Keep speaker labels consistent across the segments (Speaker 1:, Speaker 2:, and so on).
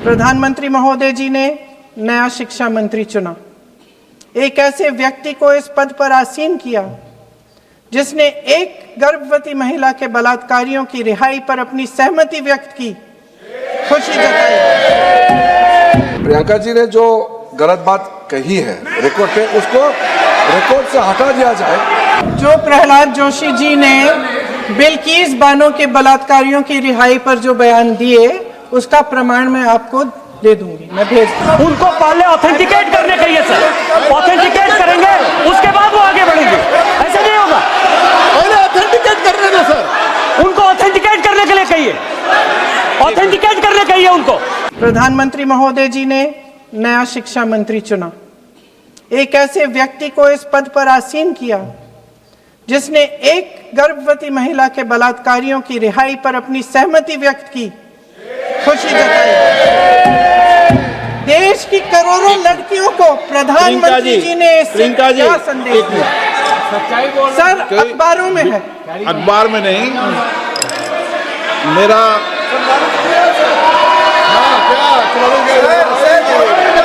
Speaker 1: प्रधानमंत्री महोदय जी ने नया शिक्षा मंत्री चुना। एक ऐसे व्यक्ति को इस पद पर आसीन किया जिसने एक गर्भवती महिला के बलात्कारियों की रिहाई पर अपनी सहमति व्यक्त की, खुशी जताई।
Speaker 2: प्रियंका जी ने जो गलत बात कही है रिकॉर्ड पे, उसको रिकॉर्ड से हटा दिया जाए।
Speaker 1: जो प्रहलाद जोशी जी ने बिल्किस बानो के बलात्कारियों की रिहाई पर जो बयान दिए, उसका प्रमाण मैं आपको दे दूंगी, मैं भेज दूंगी।
Speaker 3: उनको पहले ऑथेंटिकेट करने के लिए सर, ऑथेंटिकेट करेंगे उसके बाद वो आगे बढ़ेंगे, ऐसा नहीं होगा।
Speaker 4: पहले ऑथेंटिकेट करने दो सर,
Speaker 3: उनको ऑथेंटिकेट करने के लिए कहिए, ऑथेंटिकेट करने कहिए उनको।
Speaker 1: प्रधानमंत्री महोदय जी ने नया शिक्षा मंत्री चुना। एक ऐसे व्यक्ति को इस पद पर आसीन किया जिसने एक गर्भवती महिला के बलात्कारियों की रिहाई पर अपनी सहमति व्यक्त की, खुशी जताई। देश की करोड़ों लड़कियों को प्रधानमंत्री जी ने क्या संदेश दिया? सर, अखबारों में है।
Speaker 4: अखबार में नहीं, मेरा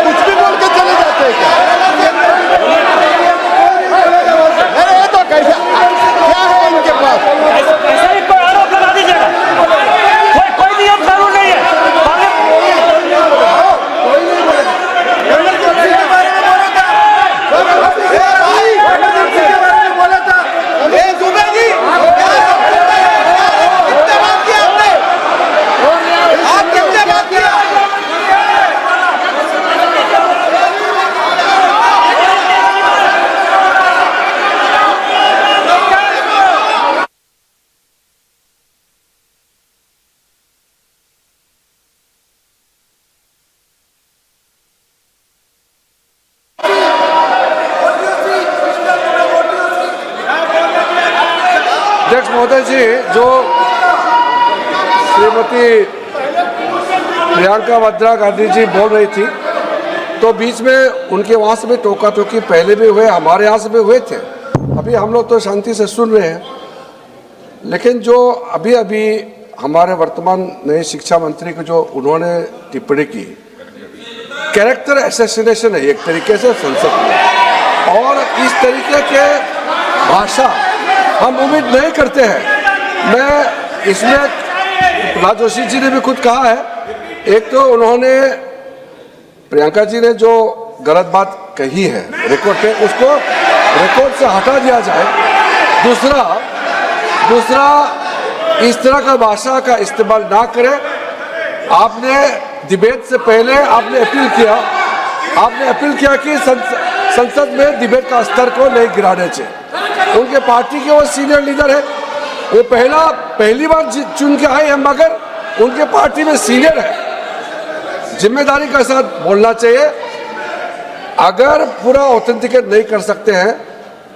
Speaker 4: कुछ भी बोल के चले जाते हैं क्या? अरे ये तो कैसे, क्या है इनके पास?
Speaker 3: ऐसा ही कोई आरोप लगा दीजिएगा, कोई नियम कानून नहीं है।
Speaker 2: अध्यक्ष महोदय जी, जो श्रीमती प्रियंका वाड्रा गांधी जी बोल रही थी, तो बीच में उनके वहाँ से भी टोका टोकी पहले भी हुए, हमारे यहाँ से भी हुए थे। अभी हम लोग तो शांति से सुन रहे हैं, लेकिन जो अभी अभी हमारे वर्तमान नए शिक्षा मंत्री को जो उन्होंने टिप्पणी की, कैरेक्टर असैसिनेशन है एक तरीके से संसद में, और इस तरीके के भाषा हम उम्मीद नहीं करते हैं। मैं इसमें प्रहलाद जोशी जी ने भी खुद कहा है, एक तो उन्होंने प्रियंका जी ने जो गलत बात कही है रिकॉर्ड पे, उसको रिकॉर्ड से हटा दिया जाए। दूसरा इस तरह का भाषा का इस्तेमाल ना करें। आपने डिबेट से पहले आपने अपील किया कि संसद में डिबेट का स्तर को नहीं गिराने चाहिए। उनके पार्टी के वो सीनियर लीडर है, वो पहली बार चुन के आए हैं, मगर उनके पार्टी में सीनियर है। जिम्मेदारी के साथ बोलना चाहिए। अगर पूरा ऑथेंटिकेट नहीं कर सकते हैं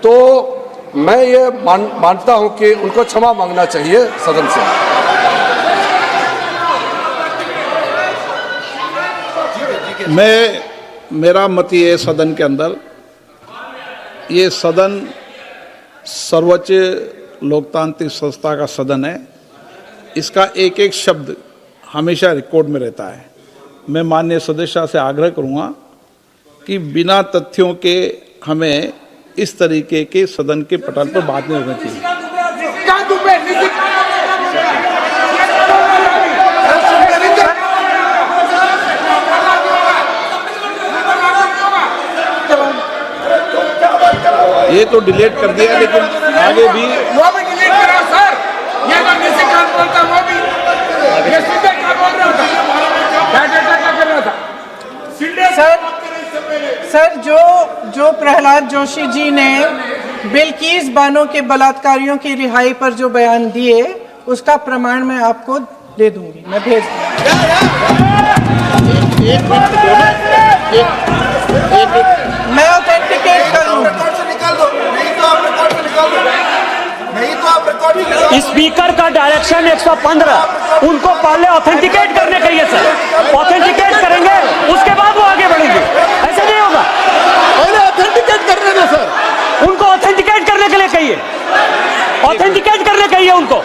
Speaker 2: तो मैं ये मानता हूं कि उनको क्षमा मांगना चाहिए सदन से।
Speaker 4: मेरा मत ये सदन के अंदर, ये सदन सर्वोच्च लोकतांत्रिक संस्था का सदन है, इसका एक एक शब्द हमेशा रिकॉर्ड में रहता है। मैं माननीय सदस्य से आग्रह करूंगा कि बिना तथ्यों के हमें इस तरीके के सदन के पटल पर बात नहीं होनी चाहिए। ये तो डिलीट कर दिया, लेकिन आगे भी
Speaker 5: वो भी डिलीट करा सर। ये तो किसी का बोलता, वो भी ये सीधे क्या बोल रहा था, क्या कर रहा था
Speaker 1: सर, जो प्रहलाद जोशी जी ने बिल्किस बानो के बलात्कारियों की रिहाई पर जो बयान दिए, उसका प्रमाण मैं आपको दे दूंगी, मैं भेज दूंगी। मैं ऑथेंटिकेट करूंगा।
Speaker 3: स्पीकर का डायरेक्शन 115, उनको पहले ऑथेंटिकेट करने के लिए सर, ऑथेंटिकेट करेंगे उसके बाद वो आगे बढ़ेंगे, ऐसा नहीं होगा।
Speaker 4: पहले ऑथेंटिकेट करने दो सर,
Speaker 3: उनको ऑथेंटिकेट करने के लिए कहिए, ऑथेंटिकेट करने कहिए उनको।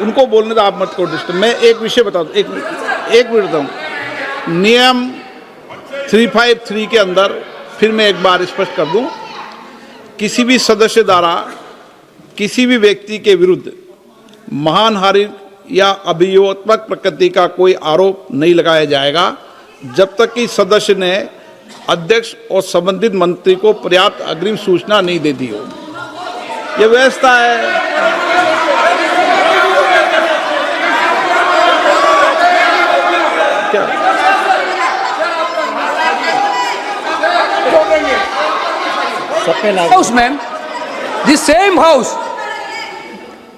Speaker 4: उनको बोलने दो, आप मत करो डिस्टर्ब। मैं एक विषय बता दूं, एक मिनट बताऊं। नियम 353 के अंदर फिर मैं एक बार स्पष्ट कर दूं, किसी भी सदस्य द्वारा किसी भी व्यक्ति के विरुद्ध मानहानि या अभियोगात्मक प्रकृति का कोई आरोप नहीं लगाया जाएगा जब तक कि सदस्य ने अध्यक्ष और संबंधित मंत्री को पर्याप्त अग्रिम सूचना नहीं दे दी हो। यह व्यवस्था है। क्या
Speaker 6: House, ma'am. The same house.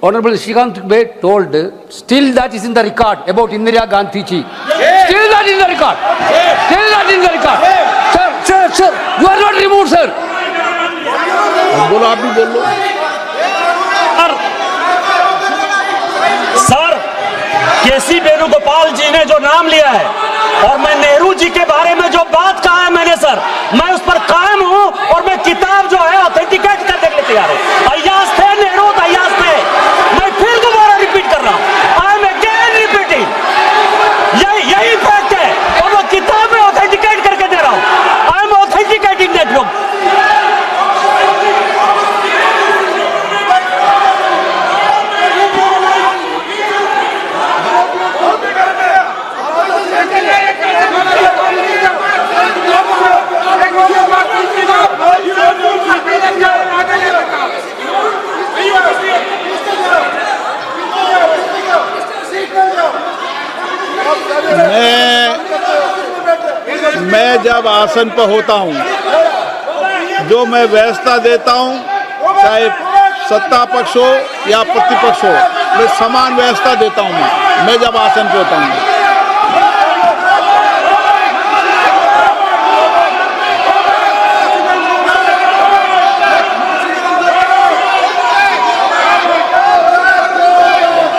Speaker 6: Honorable Shrikant Dubey told, still that is in the record about Indira Gandhi ji. Still that is in the record. Still that is in the record. Sir, you are not removed, sir.
Speaker 4: बोलो, आप भी बोल लो।
Speaker 3: Sir, केसी वेणुगोपाल जी ने जो नाम लिया है और मैं नेहरू जी के बारे में जो बात कहा है मैंने, सर, मैं उस पर कायम हूं और मैं किताब जो है ऑथेंटिकेट करने के लिए तैयार हूं। अय्याज थे नेहरू, अय्याज थे। मैं फिर दोबारा रिपीट कर रहा हूं, आई एम अगेन रिपीटिंग। यही फैक्ट है और वो किताब में ऑथेंटिकेट करके दे रहा हूं। I am authenticating that book.
Speaker 4: मैं जब आसन पर होता हूं, जो मैं व्यवस्था देता हूं, चाहे सत्ता पक्ष हो या प्रतिपक्ष हो, मैं समान व्यवस्था देता हूं। मैं जब आसन पर होता हूं,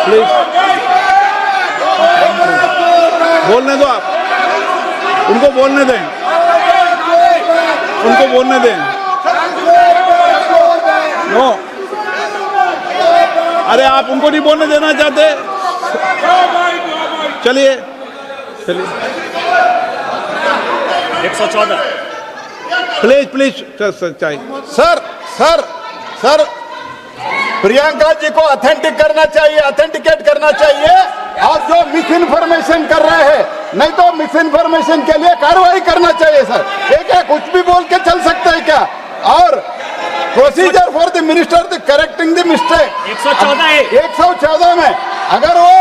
Speaker 4: प्लीज बोलने दो, आप उनको बोलने दें, उनको बोलने दें। नो, अरे आप उनको नहीं बोलने देना चाहते? चलिए चलिए,
Speaker 3: 114
Speaker 4: प्लीज सच्चाई।
Speaker 7: सर प्रियंका जी को ऑथेंटिक करना चाहिए, ऑथेंटिकेट करना चाहिए। और जो मिस इन्फॉर्मेशन कर रहे हैं, नहीं तो मिस इन्फॉर्मेशन के लिए कार्रवाई करना चाहिए। सर क्या कुछ भी बोल के चल सकता है क्या? और procedure for the minister the correcting the mistake 114 में अगर वो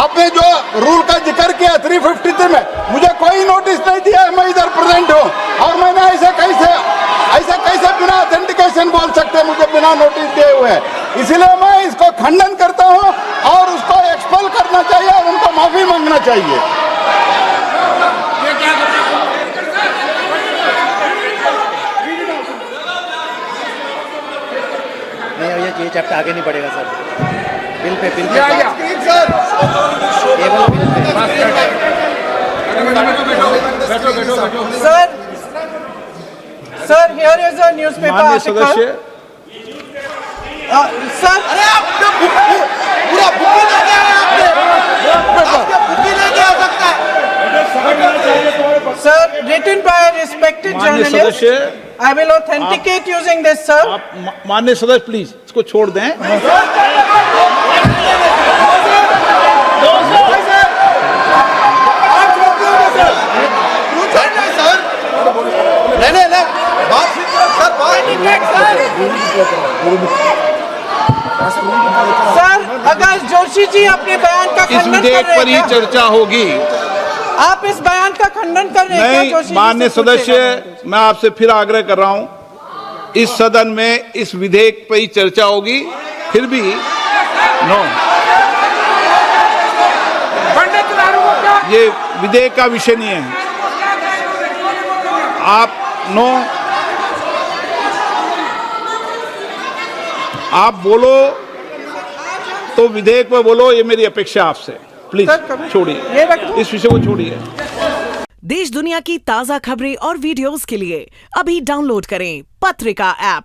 Speaker 7: आपने जो रूल का जिक्र किया 353 में, मुझे कोई नोटिस नहीं दिया है, मैं इधर प्रेजेंट हूँ और मैंने ऐसे कैसे बिना ऑथेंटिकेशन बोल सकते, मुझे बिना नोटिस दिए हुए। इसलिए मैं इसको खंडन करता हूँ और उसको एक्सपेल करना चाहिए और उनको माफी मांगना चाहिए।
Speaker 8: ये चैप्टर आगे नहीं बढ़ेगा sir. Bill pay
Speaker 1: Sir, here is a newspaper
Speaker 4: माननीय
Speaker 1: article.
Speaker 4: सदस्य,
Speaker 1: Sir,
Speaker 7: पूरा बुक ही नहीं दे सकता।
Speaker 1: Sir, written by a respected
Speaker 4: माननीय
Speaker 1: journalist.
Speaker 4: सदस्य,
Speaker 1: I will authenticate using this, sir.
Speaker 4: आप माननीय सदस्य प्लीज इसको छोड़ दें।
Speaker 1: सर, अगर जोशी जी अपने बयान का
Speaker 4: इस
Speaker 1: खंडन कर
Speaker 4: विधेयक
Speaker 1: रहे
Speaker 4: पर ही
Speaker 1: हैं क्या?
Speaker 4: चर्चा होगी।
Speaker 1: आप इस बयान का खंडन कर रहे हैं क्या?
Speaker 4: नहीं,
Speaker 1: जोशी जी
Speaker 4: माननीय
Speaker 1: से पूछेगा।
Speaker 4: सदस्य, मैं आपसे फिर आग्रह कर रहा हूं, इस सदन में इस विधेयक पर ही चर्चा होगी। फिर भी नो, ये विधेयक का विषय नहीं है। आप नो, आप बोलो तो विधेयक पर बोलो, ये मेरी अपेक्षा आपसे। प्लीज छोड़िए, इस विषय को छोड़िए।
Speaker 9: देश दुनिया की ताजा खबरें और वीडियोस के लिए अभी डाउनलोड करें पत्रिका ऐप।